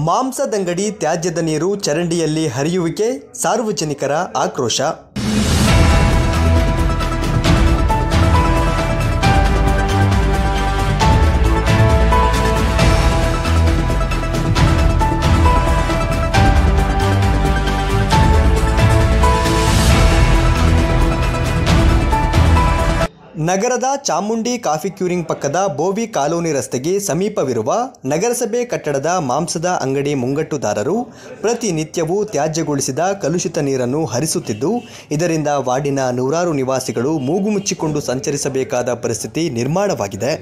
ಮಾಂಸದಂಗಡಿ ತ್ಯಾಜ್ಯದ ನೀರು ಚರಂಡಿಯಲ್ಲಿ ಹರಿಯುವಿಕೆ, ಸಾರ್ವಜನಿಕರ ಆಕ್ರೋಶ. ನಗರದ ಚಾಮುಂಡಿ ಕಾಫಿ ಕ್ಯೂರಿಂಗ್ ಪಕ್ಕದ ಬೋವಿ ಕಾಲೋನಿ ರಸ್ತೆಗೆ ಸಮೀಪವಿರುವ ನಗರಸಭೆ ಕಟ್ಟಡದ ಮಾಂಸದ ಅಂಗಡಿ ಮುಂಗಟ್ಟುದಾರರು ಪ್ರತಿನಿತ್ಯವೂ ತ್ಯಾಜ್ಯಗೊಳಿಸಿದ ಕಲುಷಿತ ನೀರನ್ನು ಹರಿಸುತ್ತಿದ್ದು, ಇದರಿಂದ ವಾರ್ಡಿನ ನೂರಾರು ನಿವಾಸಿಗಳು ಮೂಗು ಮುಚ್ಚಿಕೊಂಡು ಸಂಚರಿಸಬೇಕಾದ ಪರಿಸ್ಥಿತಿ ನಿರ್ಮಾಣವಾಗಿದೆ.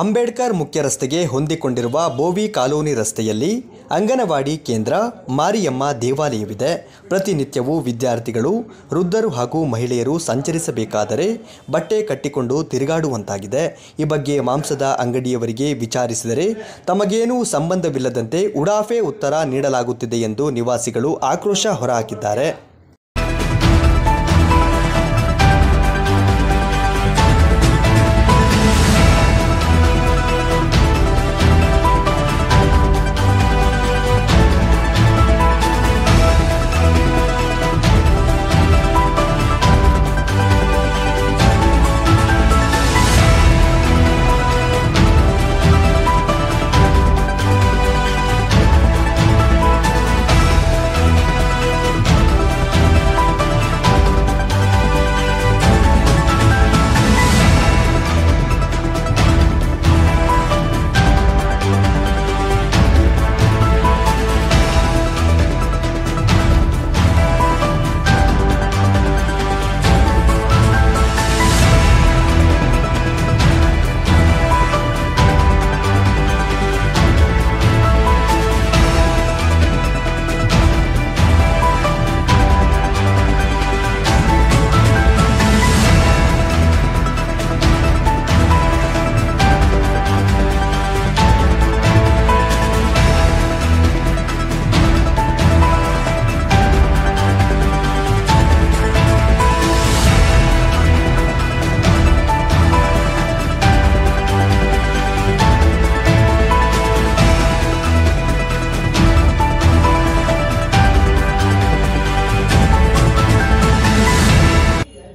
ಅಂಬೇಡ್ಕರ್ ಮುಖ್ಯ ರಸ್ತೆಗೆ ಹೊಂದಿಕೊಂಡಿರುವ ಬೋವಿ ಕಾಲೋನಿ ರಸ್ತೆಯಲ್ಲಿ ಅಂಗನವಾಡಿ ಕೇಂದ್ರ, ಮಾರಿಯಮ್ಮ ದೇವಾಲಯವಿದೆ. ಪ್ರತಿನಿತ್ಯವೂ ವಿದ್ಯಾರ್ಥಿಗಳು, ವೃದ್ಧರು ಹಾಗೂ ಮಹಿಳೆಯರು ಸಂಚರಿಸಬೇಕಾದರೆ ಬಟ್ಟೆ ಕಟ್ಟಿಕೊಂಡು ತಿರುಗಾಡುವಂತಾಗಿದೆ. ಈ ಬಗ್ಗೆ ಮಾಂಸದ ಅಂಗಡಿಯವರಿಗೆ ವಿಚಾರಿಸಿದರೆ ತಮಗೇನೂ ಸಂಬಂಧವಿಲ್ಲದಂತೆ ಉಡಾಫೆ ಉತ್ತರ ನೀಡಲಾಗುತ್ತಿದೆ ಎಂದು ನಿವಾಸಿಗಳು ಆಕ್ರೋಶ ಹೊರಹಾಕಿದ್ದಾರೆ.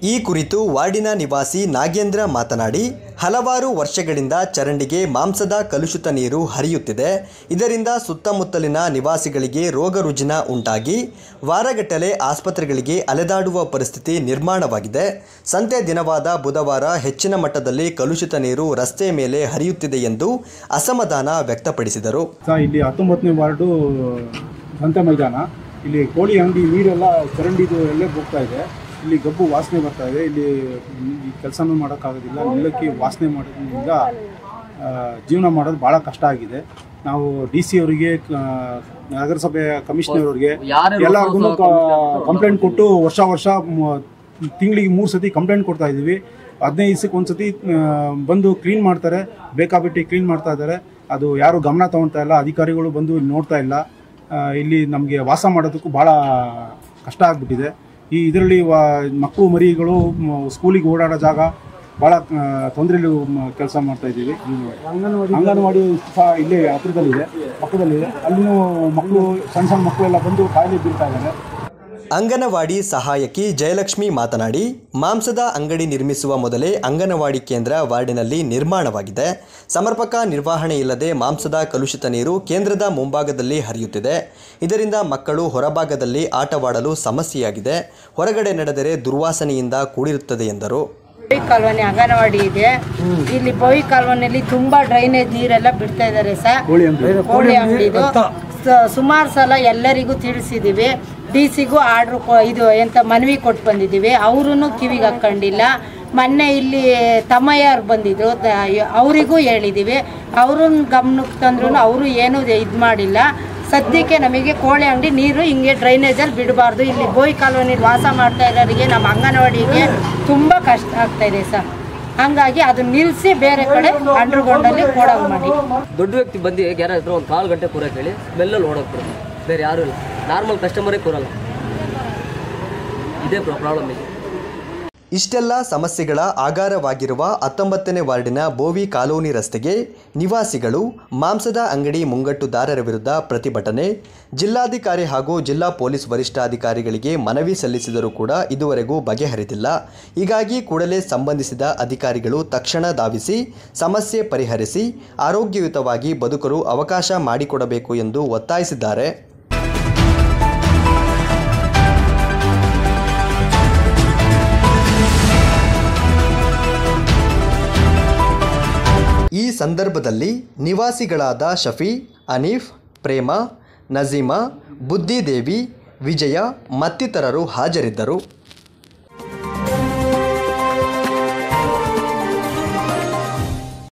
ಈ ಕುರಿತು ವಾರ್ಡಿನ ನಿವಾಸಿ ನಾಗೇಂದ್ರ ಮಾತನಾಡಿ, ಹಲವಾರು ವರ್ಷಗಳಿಂದ ಚರಂಡಿಗೆ ಮಾಂಸದ ಕಲುಷಿತ ನೀರು ಹರಿಯುತ್ತಿದೆ. ಇದರಿಂದ ಸುತ್ತಮುತ್ತಲಿನ ನಿವಾಸಿಗಳಿಗೆ ರೋಗ ರುಜಿನ ಉಂಟಾಗಿ ವಾರಗಟ್ಟಲೆ ಆಸ್ಪತ್ರೆಗಳಿಗೆ ಅಲೆದಾಡುವ ಪರಿಸ್ಥಿತಿ ನಿರ್ಮಾಣವಾಗಿದೆ. ಸಂತೆ ದಿನವಾದ ಬುಧವಾರ ಹೆಚ್ಚಿನ ಮಟ್ಟದಲ್ಲಿ ಕಲುಷಿತ ನೀರು ರಸ್ತೆ ಮೇಲೆ ಹರಿಯುತ್ತಿದೆ ಎಂದು ಅಸಮಾಧಾನ ವ್ಯಕ್ತಪಡಿಸಿದರು. ಇಲ್ಲಿ 19ನೇ ವಾರ್ಡು ಸಂತೆ ಮೈದಾನ, ಇಲ್ಲಿ ಕೋಳಿ ಅಂಗಡಿ ನೀರೆಲ್ಲ ಚರಂಡಿದು ಎಲ್ಲೇ ಹೋಗ್ತಾ ಇದೆ. ಇಲ್ಲಿ ಗಬ್ಬು ವಾಸನೆ ಬರ್ತಾ ಇದೆ. ಇಲ್ಲಿ ಕೆಲಸನೂ ಮಾಡೋಕ್ಕಾಗೋದಿಲ್ಲ. ನಿಲ್ಲಕ್ಕೆ ವಾಸನೆ ಮಾಡೋದ್ರಿಂದ ಜೀವನ ಮಾಡೋದು ಭಾಳ ಕಷ್ಟ ಆಗಿದೆ. ನಾವು DC ಅವರಿಗೆ, ನಗರಸಭೆ ಕಮಿಷನರ್ ಅವರಿಗೆ ಎಲ್ಲರಿಗೂ ಕಂಪ್ಲೇಂಟ್ ಕೊಟ್ಟು ವರ್ಷ ತಿಂಗಳಿಗೆ 3 ಸತಿ ಕಂಪ್ಲೇಂಟ್ ಕೊಡ್ತಾ ಇದ್ದೀವಿ. 15 ದಿವಸಕ್ಕೆ ಒಂದು ಸತಿ ಬಂದು ಕ್ಲೀನ್ ಮಾಡ್ತಾರೆ, ಬೇಕಾಬಿಟ್ಟು ಕ್ಲೀನ್ ಮಾಡ್ತಾ ಇದ್ದಾರೆ. ಅದು ಯಾರು ಗಮನ ತಗೊಳ್ತಾ ಇಲ್ಲ, ಅಧಿಕಾರಿಗಳು ಬಂದು ನೋಡ್ತಾ ಇಲ್ಲ. ಇಲ್ಲಿ ನಮಗೆ ವಾಸ ಮಾಡೋದಕ್ಕೂ ಭಾಳ ಕಷ್ಟ ಆಗಿಬಿಟ್ಟಿದೆ. ಇದರಲ್ಲಿ ಮಕ್ಕಳು ಮರಿಗಳು ಸ್ಕೂಲಿಗೆ ಓಡಾಡೋ ಜಾಗ ಭಾಳ ತೊಂದರೆಯಲ್ಲಿ ಕೆಲಸ ಮಾಡ್ತಾ ಇದ್ದೀವಿ. ಅಂಗನವಾಡಿ ಸಹ ಇಲ್ಲೇ ಹತ್ರದಲ್ಲಿದೆ, ಪಕ್ಕದಲ್ಲಿದೆ. ಅಲ್ಲಿನೂ ಮಕ್ಕಳು, ಸಣ್ಣ ಮಕ್ಕಳೆಲ್ಲ ಬಂದು ಕಾಯಿಲೆ ಬೀಳ್ತಾ ಇದ್ದಾರೆ. ಅಂಗನವಾಡಿ ಸಹಾಯಕಿ ಜಯಲಕ್ಷ್ಮಿ ಮಾತನಾಡಿ, ಮಾಂಸದ ಅಂಗಡಿ ನಿರ್ಮಿಸುವ ಮೊದಲೇ ಅಂಗನವಾಡಿ ಕೇಂದ್ರ ವಾರ್ಡಿನಲ್ಲಿ ನಿರ್ಮಾಣವಾಗಿದೆ. ಸಮರ್ಪಕ ನಿರ್ವಹಣೆ ಇಲ್ಲದೆ ಮಾಂಸದ ಕಲುಷಿತ ನೀರು ಕೇಂದ್ರದ ಮುಂಭಾಗದಲ್ಲಿ ಹರಿಯುತ್ತಿದೆ. ಇದರಿಂದ ಮಕ್ಕಳು ಹೊರಭಾಗದಲ್ಲಿ ಆಟವಾಡಲು ಸಮಸ್ಯೆಯಾಗಿದೆ. ಹೊರಗಡೆ ನಡೆದರೆ ದುರ್ವಾಸನೆಯಿಂದ ಕೂಡಿರುತ್ತದೆ ಎಂದರು. ಕಾಲೋನಿ ಅಂಗನವಾಡಿ ಇದೆ. ಇಲ್ಲಿ ಬೋವಿ ಕಾಲೋನಿಯಲ್ಲಿ ತುಂಬಾ ಡ್ರೈನೇಜ್ ನೀರೆಲ್ಲ ಬಿಡ್ತಾ ಇದ್ದಾರೆ ಸರ್. ಕೋಳಿ ಅಂಗಡಿದು ಸುಮಾರು ಸಲ ಎಲ್ಲರಿಗೂ ತಿಳಿಸಿದ್ದೀವಿ. ಡಿ ಸಿಗೂ ಆರ್ಡ್ರು ಇದು ಎಂತ ಮನವಿ ಕೊಟ್ಟು ಬಂದಿದ್ದೀವಿ. ಅವರೂ ಕಿವಿಗೆ ಹಾಕ್ಕೊಂಡಿಲ್ಲ. ಮೊನ್ನೆ ಇಲ್ಲಿ ತಮ್ಮಯ್ಯರು ಬಂದಿದ್ರು, ಅವರಿಗೂ ಹೇಳಿದ್ದೀವಿ. ಅವ್ರನ್ನ ಗಮನಕ್ಕೆ ತಂದ್ರೂ ಅವರು ಏನೂ ಇದು ಮಾಡಿಲ್ಲ. ಸದ್ಯಕ್ಕೆ ನಮಗೆ ಕೋಳಿ ಅಂಗಡಿ ನೀರು ಹಿಂಗೆ ಡ್ರೈನೇಜಲ್ಲಿ ಬಿಡಬಾರ್ದು. ಇಲ್ಲಿ ಬೋಯಿ ಕಾಲೋನಿಲಿ ವಾಸ ಮಾಡ್ತಾ ಇರೋರಿಗೆ, ನಮ್ಮ ಅಂಗನವಾಡಿಗೆ ತುಂಬ ಕಷ್ಟ ಆಗ್ತಾಯಿದೆ ಸರ್. ಹಂಗಾಗಿ ಅದನ್ನ ನಿಲ್ಲಿಸಿ ಬೇರೆ ಕಡೆ ಅಂಡರ್ಗ್ರೌಂಡಲ್ಲಿ ಕೊಡೋದು ಮಾಡಿ. ದೊಡ್ಡ ವ್ಯಕ್ತಿ ಬಂದು ಯಾರಾದರೂ ಒಂದು 1/4 ಗಂಟೆ ಕೂರಕ್ಕೆ ಹೇಳಿ ಸ್ಮೆಲ್ಲಲ್ಲಿ ಓಡೋಗ್ಬಿಡ್ತಾರೆ, ಬೇರೆ ಯಾರೂ ಇಲ್ಲ. ನಾರ್ಮಲ್ ಕಸ್ಟಮರೇ ಕೂರಲ್ಲ. ಇದೇ ಪ್ರಾಬ್ಲಮ್ ಇದೆ. ಇಷ್ಟೆಲ್ಲ ಸಮಸ್ಯೆಗಳ ಆಗಾರವಾಗಿರುವ 19ನೇ ವಾರ್ಡಿನ ಬೋವಿ ಕಾಲೋನಿ ರಸ್ತೆಗೆ ನಿವಾಸಿಗಳು ಮಾಂಸದ ಅಂಗಡಿ ಮುಂಗಟ್ಟುದಾರರ ವಿರುದ್ಧ ಪ್ರತಿಭಟನೆ. ಜಿಲ್ಲಾಧಿಕಾರಿ ಹಾಗೂ ಜಿಲ್ಲಾ ಪೊಲೀಸ್ ವರಿಷ್ಠಾಧಿಕಾರಿಗಳಿಗೆ ಮನವಿ ಸಲ್ಲಿಸಿದರೂ ಕೂಡ ಇದುವರೆಗೂ ಬಗೆಹರಿದಿಲ್ಲ. ಹೀಗಾಗಿ ಕೂಡಲೇ ಸಂಬಂಧಿಸಿದ ಅಧಿಕಾರಿಗಳು ತಕ್ಷಣ ಧಾವಿಸಿ ಸಮಸ್ಯೆ ಪರಿಹರಿಸಿ ಆರೋಗ್ಯಯುತವಾಗಿ ಬದುಕಲು ಅವಕಾಶ ಮಾಡಿಕೊಡಬೇಕು ಎಂದು ಒತ್ತಾಯಿಸಿದ್ದಾರೆ. ಈ ಸಂದರ್ಭದಲ್ಲಿ ನಿವಾಸಿಗಳಾದ ಶಫಿ, ಅನೀಫ್, ಪ್ರೇಮ, ನಜೀಮಾ, ಬುದ್ಧಿದೇವಿ, ವಿಜಯ ಮತ್ತಿತರರು ಹಾಜರಿದ್ದರು.